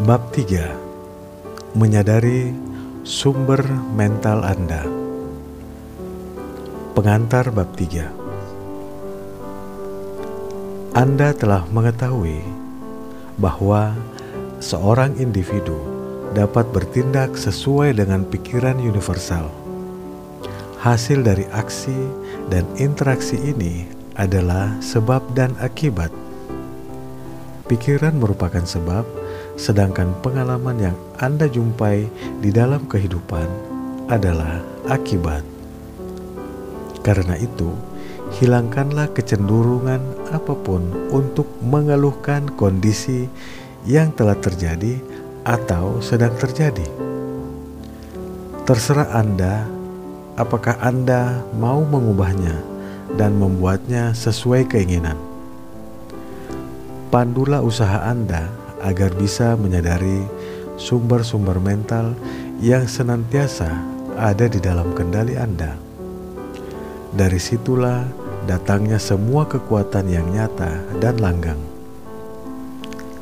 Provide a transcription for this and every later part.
Bab 3. Menyadari sumber mental Anda. Pengantar bab 3. Anda telah mengetahui bahwa seorang individu dapat bertindak sesuai dengan pikiran universal. Hasil dari aksi dan interaksi ini adalah sebab dan akibat. Pikiran merupakan sebab, sedangkan pengalaman yang Anda jumpai di dalam kehidupan adalah akibat. Karena itu, hilangkanlah kecenderungan apapun untuk mengeluhkan kondisi yang telah terjadi atau sedang terjadi. Terserah Anda apakah Anda mau mengubahnya dan membuatnya sesuai keinginan. Pandulah usaha Anda agar bisa menyadari sumber-sumber mental yang senantiasa ada di dalam kendali Anda. Dari situlah datangnya semua kekuatan yang nyata dan langgang.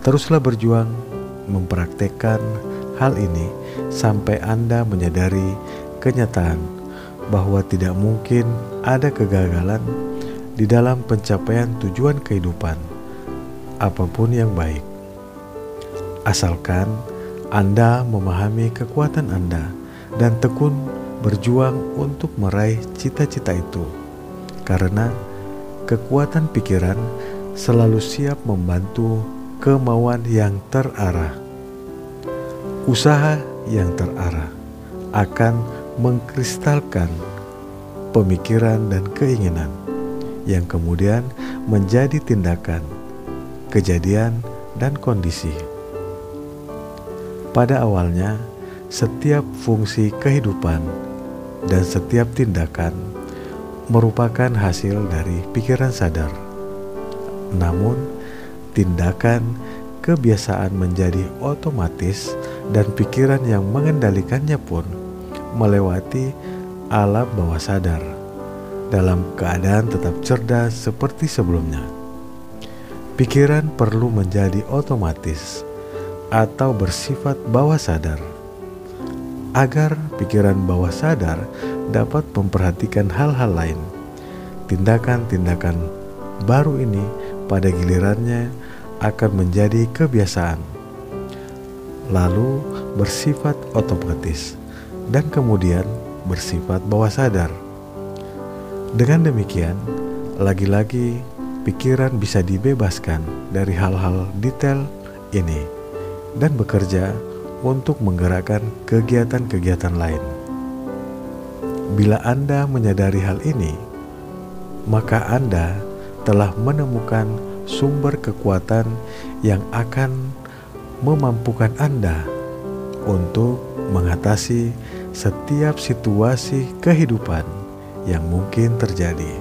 Teruslah berjuang mempraktekkan hal ini sampai Anda menyadari kenyataan bahwa tidak mungkin ada kegagalan di dalam pencapaian tujuan kehidupan apapun yang baik. Asalkan Anda memahami kekuatan Anda dan tekun berjuang untuk meraih cita-cita itu, karena kekuatan pikiran selalu siap membantu kemauan yang terarah. Usaha yang terarah akan mengkristalkan pemikiran dan keinginan yang kemudian menjadi tindakan, kejadian, dan kondisi. Pada awalnya, setiap fungsi kehidupan dan setiap tindakan merupakan hasil dari pikiran sadar. Namun, tindakan kebiasaan menjadi otomatis dan pikiran yang mengendalikannya pun melewati alam bawah sadar dalam keadaan tetap cerdas seperti sebelumnya. Pikiran perlu menjadi otomatis atau bersifat bawah sadar. Agar pikiran bawah sadar dapat memperhatikan hal-hal lain, tindakan-tindakan baru ini pada gilirannya akan menjadi kebiasaan, lalu bersifat otomatis, dan kemudian bersifat bawah sadar. Dengan demikian, lagi-lagi pikiran bisa dibebaskan dari hal-hal detail ini dan bekerja untuk menggerakkan kegiatan-kegiatan lain. Bila Anda menyadari hal ini, maka Anda telah menemukan sumber kekuatan yang akan memampukan Anda untuk mengatasi setiap situasi kehidupan yang mungkin terjadi.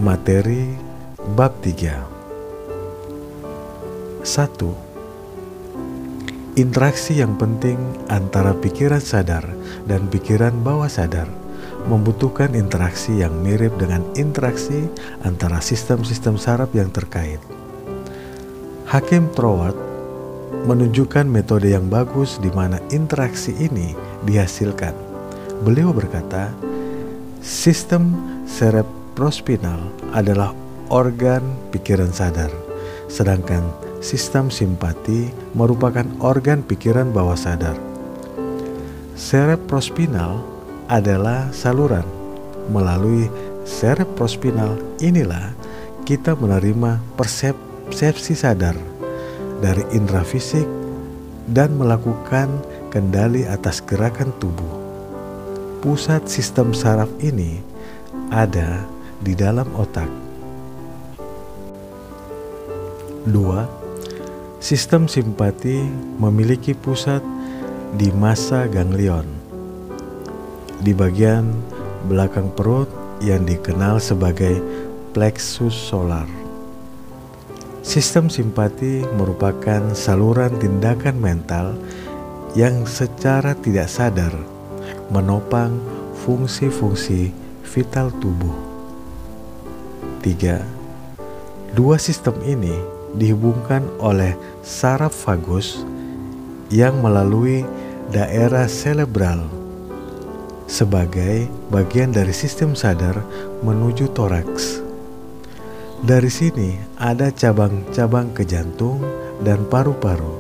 Materi bab 3. 1. Interaksi yang penting antara pikiran sadar dan pikiran bawah sadar membutuhkan interaksi yang mirip dengan interaksi antara sistem-sistem saraf yang terkait. Hakim Troward menunjukkan metode yang bagus di mana interaksi ini dihasilkan. Beliau berkata, sistem cerebrospinal adalah organ pikiran sadar, sedangkan sistem simpati merupakan organ pikiran bawah sadar. Cerebrospinal adalah saluran. Melalui cerebrospinal inilah kita menerima persepsi sadar dari indera fisik dan melakukan kendali atas gerakan tubuh. Pusat sistem saraf ini ada di dalam otak. 2. Sistem simpati memiliki pusat di massa ganglion, di bagian belakang perut yang dikenal sebagai plexus solar. Sistem simpati merupakan saluran tindakan mental yang secara tidak sadar menopang fungsi-fungsi vital tubuh. 3. Dua sistem ini dihubungkan oleh saraf vagus yang melalui daerah cerebral sebagai bagian dari sistem sadar menuju toraks. Dari sini ada cabang-cabang ke jantung dan paru-paru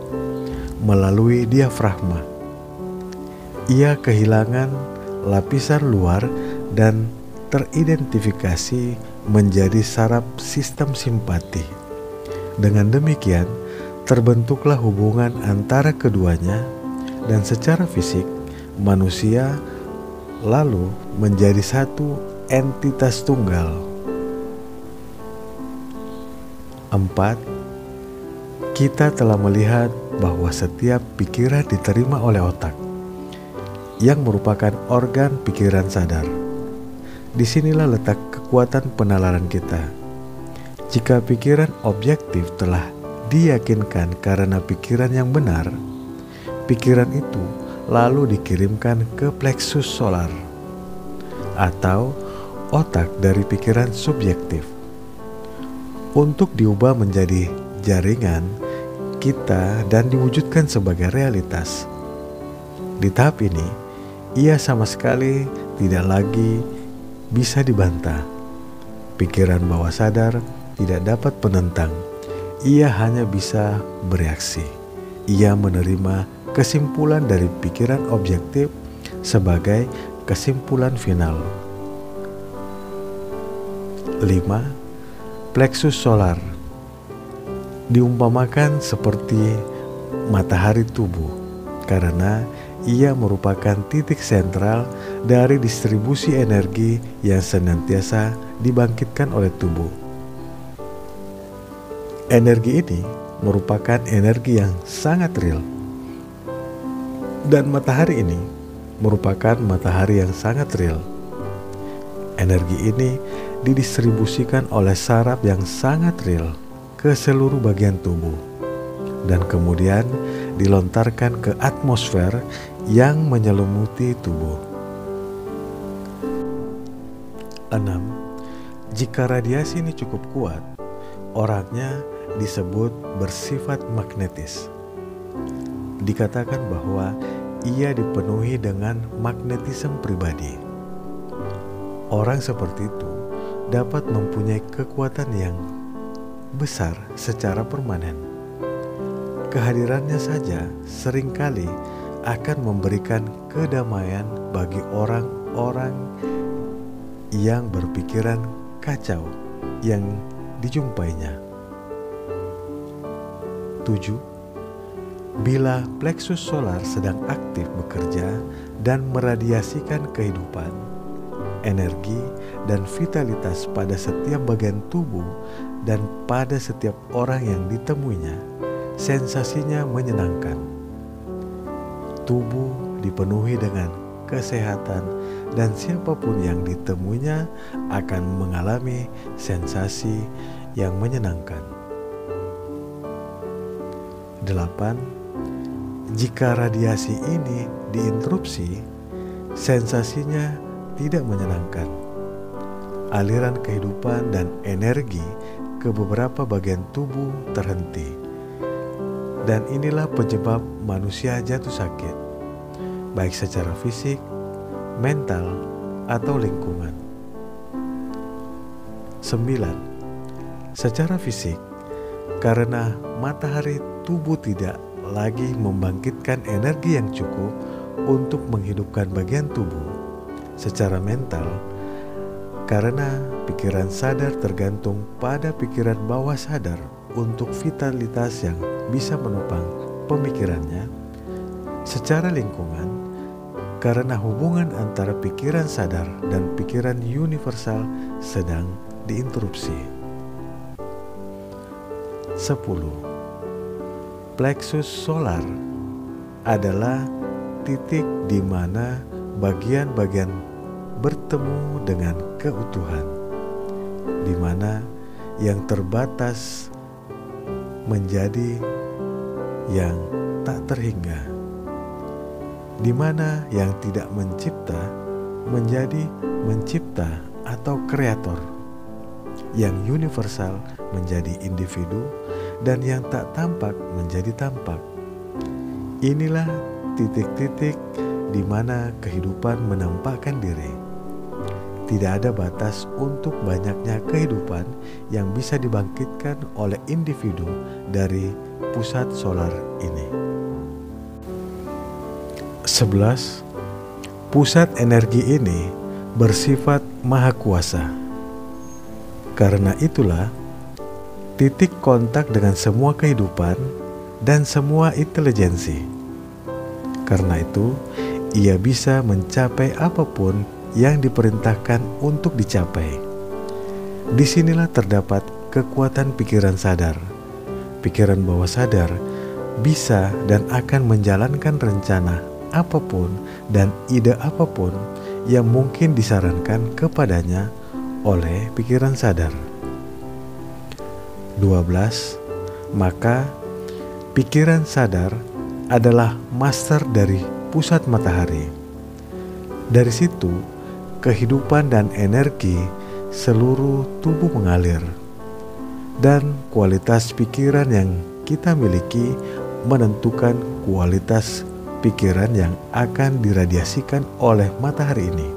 melalui diafragma. Ia kehilangan lapisan luar dan teridentifikasi menjadi saraf sistem simpati. Dengan demikian, terbentuklah hubungan antara keduanya dan secara fisik manusia lalu menjadi satu entitas tunggal. 4. Kita telah melihat bahwa setiap pikiran diterima oleh otak, yang merupakan organ pikiran sadar. Disinilah letak kekuatan penalaran kita. Jika pikiran objektif telah diyakinkan karena pikiran yang benar, pikiran itu lalu dikirimkan ke plexus solar atau otak dari pikiran subjektif untuk diubah menjadi jaringan kita dan diwujudkan sebagai realitas. Di tahap ini, ia sama sekali tidak lagi bisa dibantah. Pikiran bawah sadar tidak dapat menentang. Ia hanya bisa bereaksi. Ia menerima kesimpulan dari pikiran objektif sebagai kesimpulan final. 5. Plexus solar diumpamakan seperti matahari tubuh karena ia merupakan titik sentral dari distribusi energi yang senantiasa dibangkitkan oleh tubuh. Energi ini merupakan energi yang sangat real, dan matahari ini merupakan matahari yang sangat real. Energi ini didistribusikan oleh saraf yang sangat real ke seluruh bagian tubuh dan kemudian dilontarkan ke atmosfer yang menyelimuti tubuh. 6. Jika radiasi ini cukup kuat, orangnya disebut bersifat magnetis. Dikatakan bahwa ia dipenuhi dengan magnetisme pribadi. Orang seperti itu dapat mempunyai kekuatan yang besar secara permanen. Kehadirannya saja seringkali akan memberikan kedamaian bagi orang-orang yang berpikiran kacau yang dijumpainya. 7. Bila plexus solar sedang aktif bekerja dan meradiasikan kehidupan, energi, dan vitalitas pada setiap bagian tubuh dan pada setiap orang yang ditemuinya, sensasinya menyenangkan. Tubuh dipenuhi dengan kesehatan dan siapapun yang ditemuinya akan mengalami sensasi yang menyenangkan. 8. Jika radiasi ini diinterupsi, sensasinya tidak menyenangkan. Aliran kehidupan dan energi ke beberapa bagian tubuh terhenti. Dan inilah penyebab manusia jatuh sakit, baik secara fisik, mental, atau lingkungan. 9. Secara fisik, karena matahari tubuh tidak lagi membangkitkan energi yang cukup untuk menghidupkan bagian tubuh. Secara mental, karena pikiran sadar tergantung pada pikiran bawah sadar untuk vitalitas yang bisa menopang pemikirannya. Secara lingkungan, karena hubungan antara pikiran sadar dan pikiran universal sedang diinterupsi. 10. Plexus solar adalah titik di mana bagian-bagian bertemu dengan keutuhan, di mana yang terbatas menjadi yang tak terhingga, di mana yang tidak mencipta menjadi mencipta atau kreator. yang universal menjadi individu, dan yang tak tampak menjadi tampak. Inilah titik-titik di mana kehidupan menampakkan diri. Tidak ada batas untuk banyaknya kehidupan yang bisa dibangkitkan oleh individu dari pusat solar ini. 11. Pusat energi ini bersifat maha kuasa. Karena itulah, titik kontak dengan semua kehidupan dan semua intelijensi. Karena itu, ia bisa mencapai apapun yang diperintahkan untuk dicapai. Disinilah terdapat kekuatan pikiran sadar. Pikiran bawah sadar bisa dan akan menjalankan rencana apapun dan ide apapun yang mungkin disarankan kepadanya oleh pikiran sadar. 12. Maka pikiran sadar adalah master dari pusat matahari. Dari situ, kehidupan dan energi seluruh tubuh mengalir, dan kualitas pikiran yang kita miliki menentukan kualitas pikiran yang akan diradiasikan oleh matahari ini.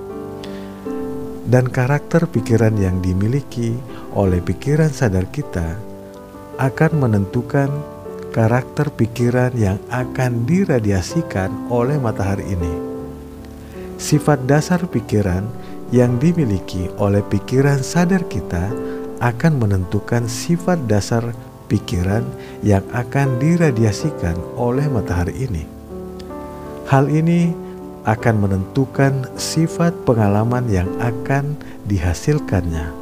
Dan karakter pikiran yang dimiliki oleh pikiran sadar kita akan menentukan karakter pikiran yang akan diradiasikan oleh matahari ini. Sifat dasar pikiran yang dimiliki oleh pikiran sadar kita akan menentukan sifat dasar pikiran yang akan diradiasikan oleh matahari ini. Hal ini akan menentukan sifat pengalaman yang akan dihasilkannya.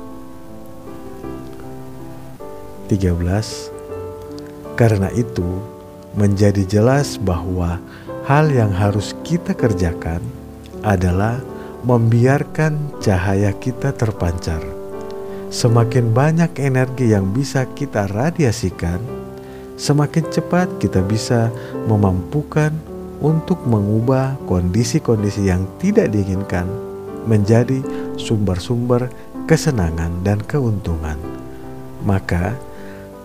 13. Karena itu, menjadi jelas bahwa hal yang harus kita kerjakan adalah membiarkan cahaya kita terpancar. Semakin banyak energi yang bisa kita radiasikan, semakin cepat kita bisa memampukan untuk mengubah kondisi-kondisi yang tidak diinginkan menjadi sumber-sumber kesenangan dan keuntungan. Maka,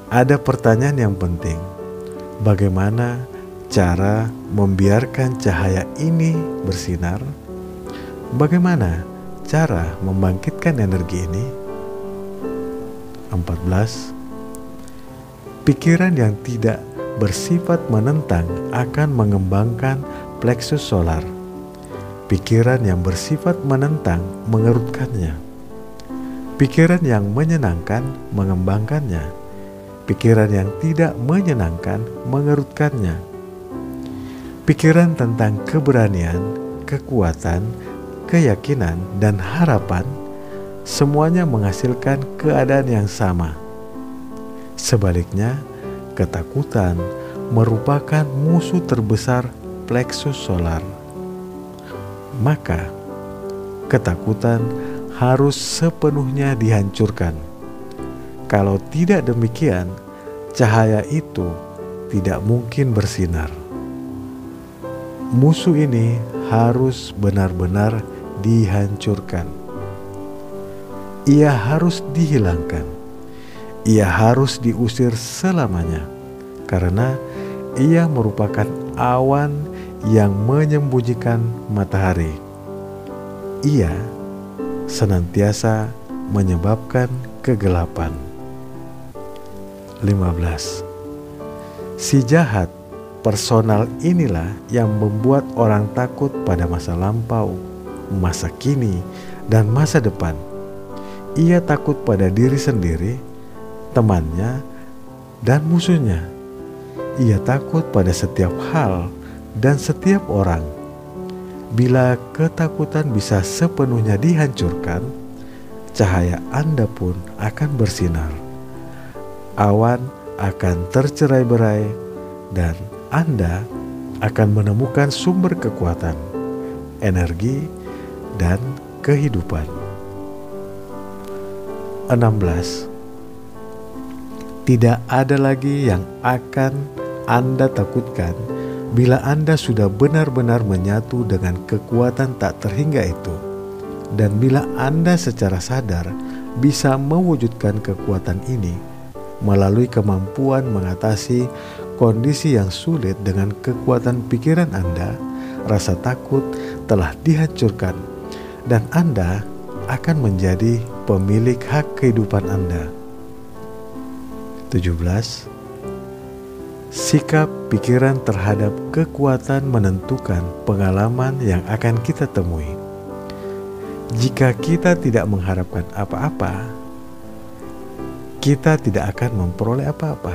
ada pertanyaan yang penting. Bagaimana cara membiarkan cahaya ini bersinar? Bagaimana cara membangkitkan energi ini? 14. Pikiran yang tidak bersifat menentang akan mengembangkan plexus solar. Pikiran yang bersifat menentang mengerutkannya. Pikiran yang menyenangkan mengembangkannya. Pikiran yang tidak menyenangkan mengerutkannya. Pikiran tentang keberanian, kekuatan, keyakinan, dan harapan semuanya menghasilkan keadaan yang sama. Sebaliknya, ketakutan merupakan musuh terbesar plexus solar. Maka, ketakutan harus sepenuhnya dihancurkan. Kalau tidak demikian, cahaya itu tidak mungkin bersinar. Musuh ini harus benar-benar dihancurkan. Ia harus dihilangkan. Ia harus diusir selamanya, karena ia merupakan awan yang menyembunyikan matahari. Ia senantiasa menyebabkan kegelapan. 15. Si jahat personal inilah yang membuat orang takut pada masa lampau, masa kini, dan masa depan. Ia takut pada diri sendiri, temannya, dan musuhnya. Ia takut pada setiap hal dan setiap orang. Bila ketakutan bisa sepenuhnya dihancurkan, cahaya Anda pun akan bersinar. Awan akan tercerai-berai dan Anda akan menemukan sumber kekuatan, energi, dan kehidupan. 16. Tidak ada lagi yang akan Anda takutkan bila Anda sudah benar-benar menyatu dengan kekuatan tak terhingga itu, dan bila Anda secara sadar bisa mewujudkan kekuatan ini melalui kemampuan mengatasi kondisi yang sulit dengan kekuatan pikiran Anda. Rasa takut telah dihancurkan dan Anda akan menjadi pemilik hak kehidupan Anda. 17. Sikap pikiran terhadap kekuatan menentukan pengalaman yang akan kita temui. Jika kita tidak mengharapkan apa-apa, kita tidak akan memperoleh apa-apa.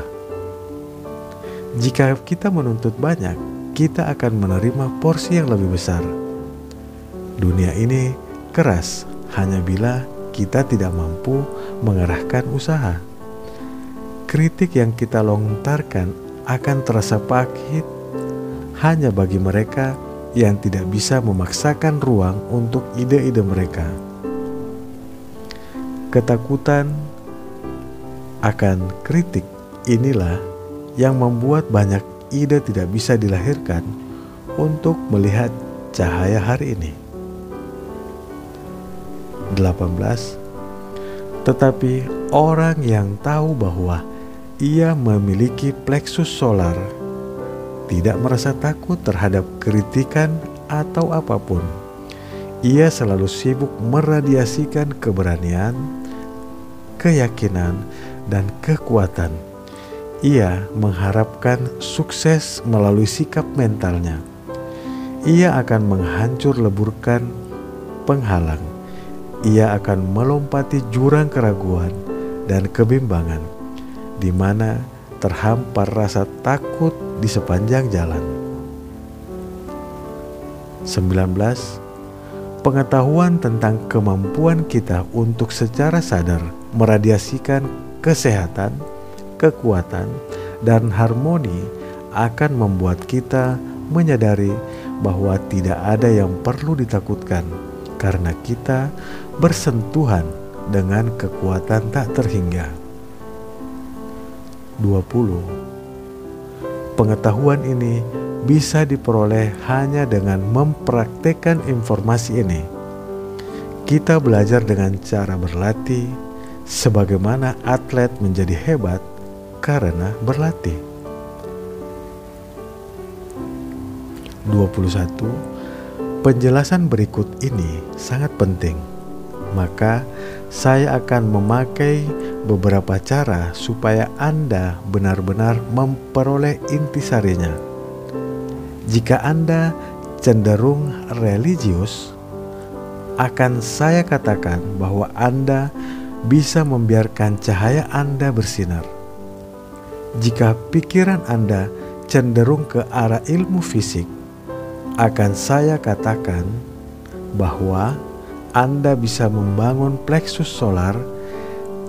Jika kita menuntut banyak, kita akan menerima porsi yang lebih besar. Dunia ini keras hanya bila kita tidak mampu mengerahkan usaha. Kritik yang kita lontarkan akan terasa pahit hanya bagi mereka yang tidak bisa memaksakan ruang untuk ide-ide mereka. Ketakutan akan kritik inilah yang membuat banyak ide tidak bisa dilahirkan untuk melihat cahaya hari ini. 18. Tetapi orang yang tahu bahwa ia memiliki plexus solar tidak merasa takut terhadap kritikan atau apapun. Ia selalu sibuk meradiasikan keberanian, keyakinan, dan kekuatan. Ia mengharapkan sukses melalui sikap mentalnya. Ia akan menghancur leburkan penghalang. Ia akan melompati jurang keraguan dan kebimbangan, di mana terhampar rasa takut di sepanjang jalan. 19. Pengetahuan tentang kemampuan kita untuk secara sadar meradiasikan kesehatan, kekuatan, dan harmoni akan membuat kita menyadari bahwa tidak ada yang perlu ditakutkan karena kita bersentuhan dengan kekuatan tak terhingga. 20. Pengetahuan ini bisa diperoleh hanya dengan mempraktekkan informasi ini. Kita belajar dengan cara berlatih, sebagaimana atlet menjadi hebat karena berlatih. 21. Penjelasan berikut ini sangat penting, maka saya akan memakai beberapa cara supaya Anda benar-benar memperoleh intisarinya. Jika Anda cenderung religius, akan saya katakan bahwa Anda bisa membiarkan cahaya Anda bersinar. Jika pikiran Anda cenderung ke arah ilmu fisik, akan saya katakan bahwa Anda bisa membangun plexus solar.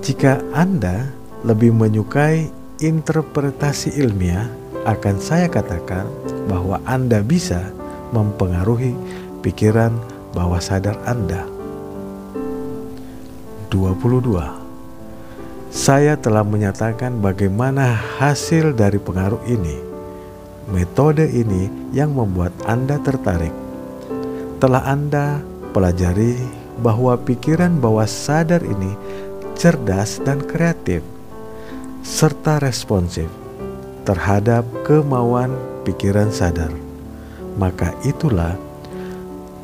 Jika Anda lebih menyukai interpretasi ilmiah, akan saya katakan bahwa Anda bisa mempengaruhi pikiran bawah sadar Anda. 22. Saya telah menyatakan bagaimana hasil dari pengaruh ini. Metode ini yang membuat Anda tertarik. Telah Anda pelajari bahwa pikiran bawah sadar ini cerdas dan kreatif, serta responsif terhadap kemauan pikiran sadar. Maka itulah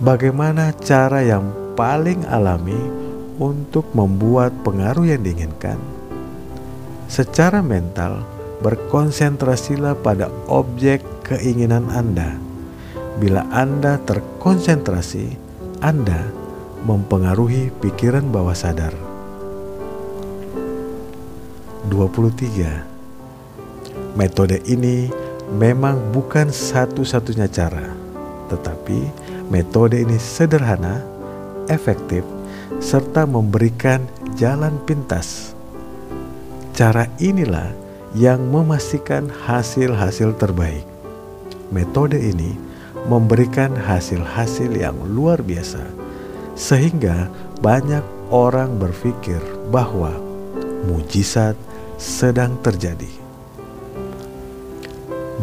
bagaimana cara yang paling alami untuk membuat pengaruh yang diinginkan. Secara mental, berkonsentrasilah pada objek keinginan Anda. Bila Anda terkonsentrasi, Anda mempengaruhi pikiran bawah sadar. 23. Metode ini memang bukan satu-satunya cara, tetapi metode ini sederhana, efektif, serta memberikan jalan pintas. Cara inilah yang memastikan hasil-hasil terbaik. Metode ini memberikan hasil-hasil yang luar biasa, sehingga banyak orang berpikir bahwa mujizat sedang terjadi.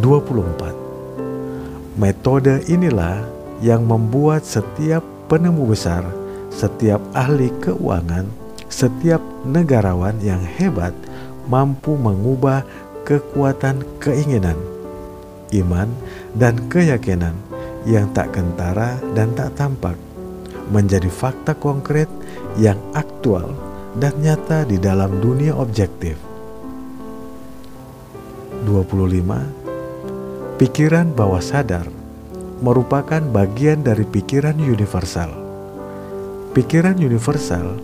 24. Metode inilah yang membuat setiap penemu besar, setiap ahli keuangan, Setiap negarawan yang hebat mampu mengubah kekuatan keinginan, iman, dan keyakinan yang tak kentara dan tak tampak menjadi fakta konkret yang aktual dan nyata di dalam dunia objektif. 25. Pikiran bawah sadar merupakan bagian dari pikiran universal. Pikiran universal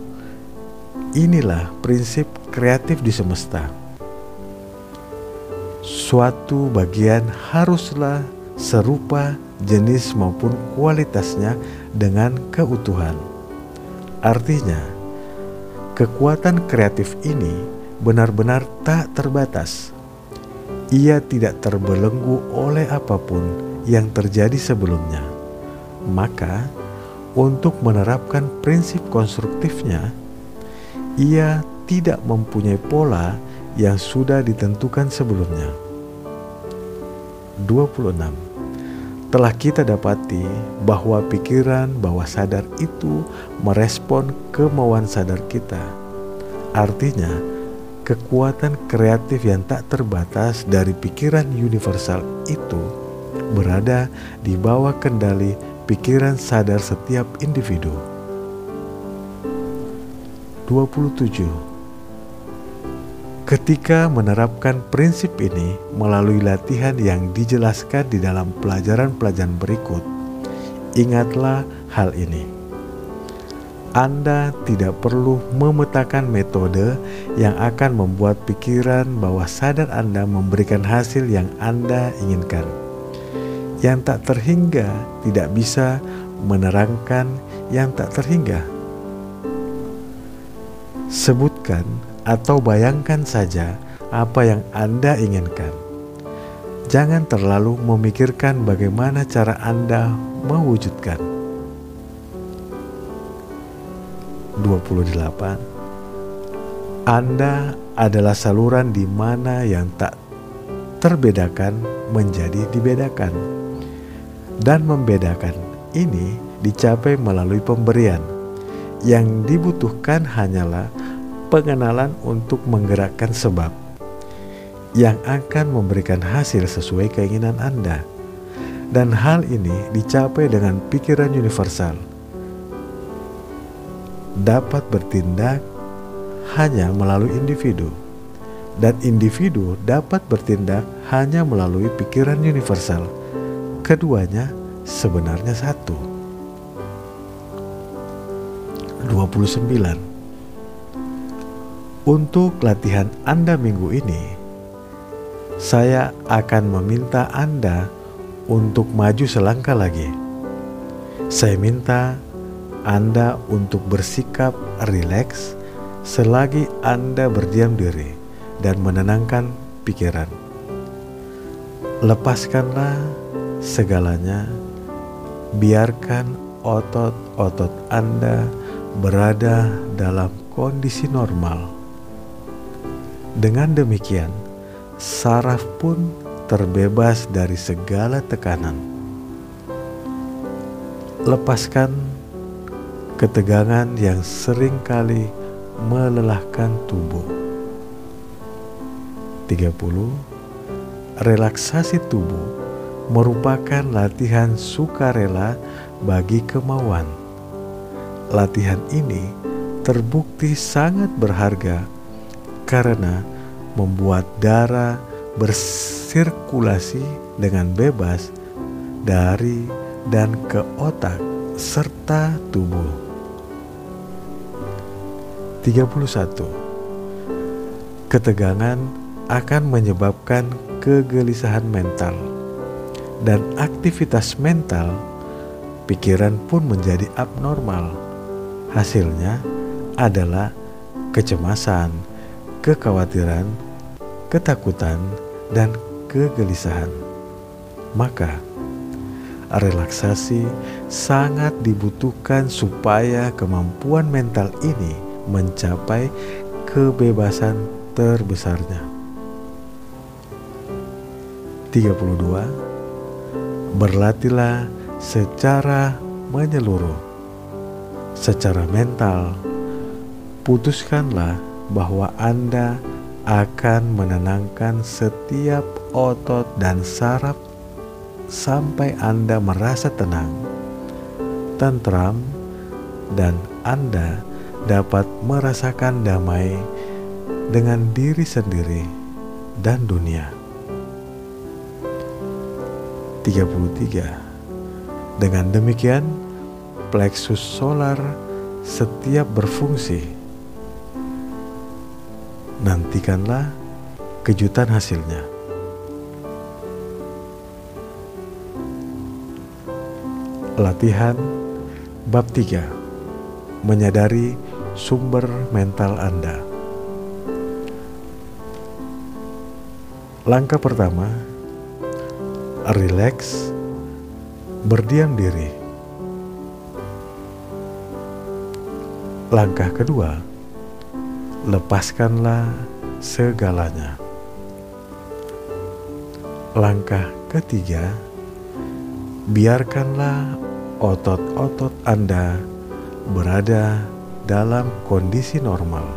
inilah prinsip kreatif di semesta. Suatu bagian haruslah serupa jenis maupun kualitasnya dengan keutuhan. Artinya, kekuatan kreatif ini benar-benar tak terbatas. Ia tidak terbelenggu oleh apapun yang terjadi sebelumnya. Maka, untuk menerapkan prinsip konstruktifnya, ia tidak mempunyai pola yang sudah ditentukan sebelumnya. 26. Telah kita dapati bahwa pikiran bawah sadar itu merespon kemauan sadar kita. Artinya, kekuatan kreatif yang tak terbatas dari pikiran universal itu berada di bawah kendali pikiran sadar setiap individu. 27. Ketika menerapkan prinsip ini melalui latihan yang dijelaskan di dalam pelajaran-pelajaran berikut, ingatlah hal ini. Anda tidak perlu memetakan metode yang akan membuat pikiran bawah sadar Anda memberikan hasil yang Anda inginkan. Yang tak terhingga tidak bisa menerangkan yang tak terhingga. Sebutkan atau bayangkan saja apa yang Anda inginkan. Jangan terlalu memikirkan bagaimana cara Anda mewujudkan. 28. Anda adalah saluran di mana yang tak terbedakan menjadi dibedakan. Dan membedakan ini dicapai melalui pemberian. Yang dibutuhkan hanyalah pengenalan untuk menggerakkan sebab yang akan memberikan hasil sesuai keinginan Anda. Dan hal ini dicapai dengan pikiran universal. Dapat bertindak hanya melalui individu, dan individu dapat bertindak hanya melalui pikiran universal. Keduanya sebenarnya satu. 29. Untuk latihan Anda minggu ini, saya akan meminta Anda untuk maju selangkah lagi. Saya minta Anda untuk bersikap rileks selagi Anda berdiam diri dan menenangkan pikiran. Lepaskanlah segalanya, biarkan otot-otot Anda berada dalam kondisi normal. Dengan demikian, saraf pun terbebas dari segala tekanan. Lepaskan ketegangan yang seringkali melelahkan tubuh. 30. Relaksasi tubuh merupakan latihan sukarela bagi kemauan. Latihan ini terbukti sangat berharga karena membuat darah bersirkulasi dengan bebas dari dan ke otak serta tubuh. 31. Ketegangan akan menyebabkan kegelisahan mental, dan aktivitas mental pikiran pun menjadi abnormal. Hasilnya adalah kecemasan, kekhawatiran, ketakutan, dan kegelisahan. Maka relaksasi sangat dibutuhkan supaya kemampuan mental ini mencapai kebebasan terbesarnya. 32. Berlatihlah secara menyeluruh, secara mental, putuskanlah bahwa Anda akan menenangkan setiap otot dan saraf sampai Anda merasa tenang, tentram, dan Anda dapat merasakan damai dengan diri sendiri dan dunia. 33. Dengan demikian, plexus solar setiap berfungsi. Nantikanlah kejutan hasilnya. Latihan bab 3. Menyadari sumber mental Anda. Langkah pertama, rileks, berdiam diri. Langkah kedua, lepaskanlah segalanya. Langkah ketiga, biarkanlah otot-otot Anda berada dalam kondisi normal.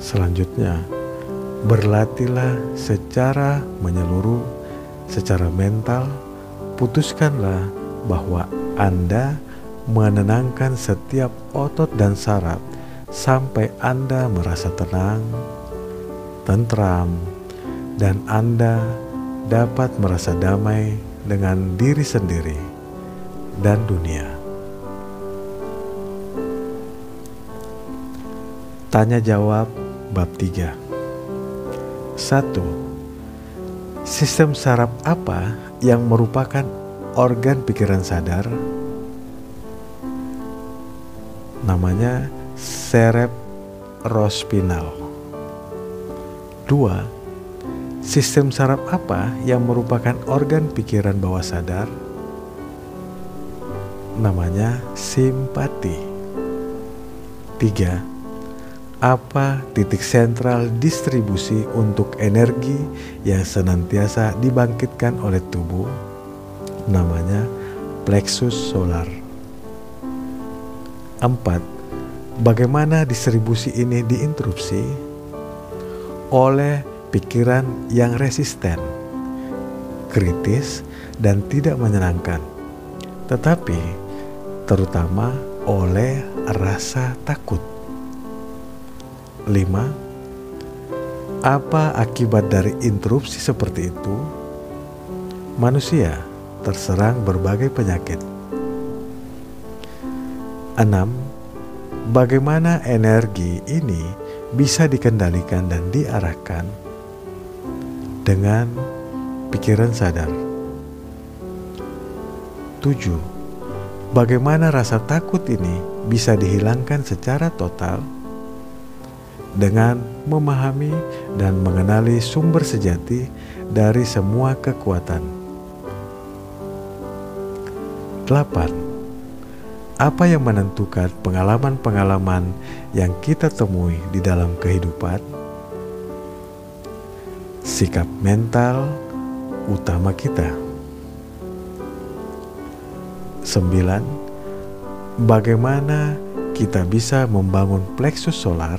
Selanjutnya, berlatihlah secara menyeluruh, secara mental. Putuskanlah bahwa Anda menenangkan setiap otot dan saraf sampai Anda merasa tenang, tentram, dan Anda dapat merasa damai dengan diri sendiri dan dunia. Tanya jawab bab 3. 1. Sistem saraf apa yang merupakan organ pikiran sadar? Namanya cerebrospinal. 2. Sistem saraf apa yang merupakan organ pikiran bawah sadar? Namanya simpati. 3. Apa titik sentral distribusi untuk energi yang senantiasa dibangkitkan oleh tubuh? Namanya plexus solar. 4. Bagaimana distribusi ini diinterupsi? Oleh pikiran yang resisten, kritis, dan tidak menyenangkan, tetapi terutama oleh rasa takut. 5. Apa akibat dari interupsi seperti itu? Manusia terserang berbagai penyakit. 6. Bagaimana energi ini bisa dikendalikan dan diarahkan dengan pikiran sadar? 7. Bagaimana rasa takut ini bisa dihilangkan secara total dengan memahami dan mengenali sumber sejati dari semua kekuatan? 8. Apa yang menentukan pengalaman-pengalaman yang kita temui di dalam kehidupan? Sikap mental utama kita. 9. Bagaimana kita bisa membangun plexus solar?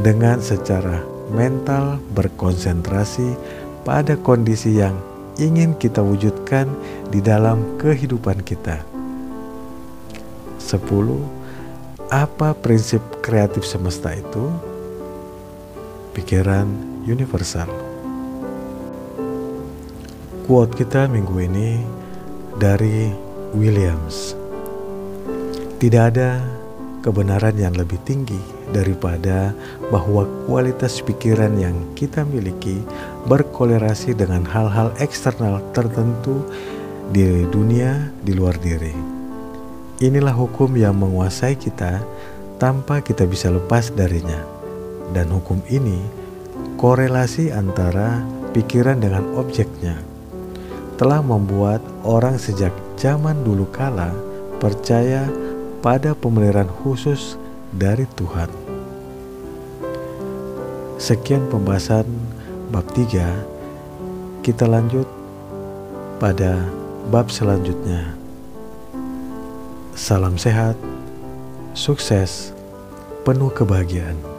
Dengan secara mental berkonsentrasi pada kondisi yang ingin kita wujudkan di dalam kehidupan kita. 10. Apa prinsip kreatif semesta itu? Pikiran universal. Quote kita minggu ini dari Williams. Tidak ada kebenaran yang lebih tinggi daripada bahwa kualitas pikiran yang kita miliki berkolerasi dengan hal-hal eksternal tertentu di dunia di luar diri. Inilah hukum yang menguasai kita tanpa kita bisa lepas darinya. Dan hukum ini korelasi antara pikiran dengan objeknya telah membuat orang sejak zaman dulu kala percaya pada pemeliharaan khusus dari Tuhan. Sekian pembahasan bab 3. Kita lanjut pada bab selanjutnya. Salam sehat, sukses, penuh kebahagiaan.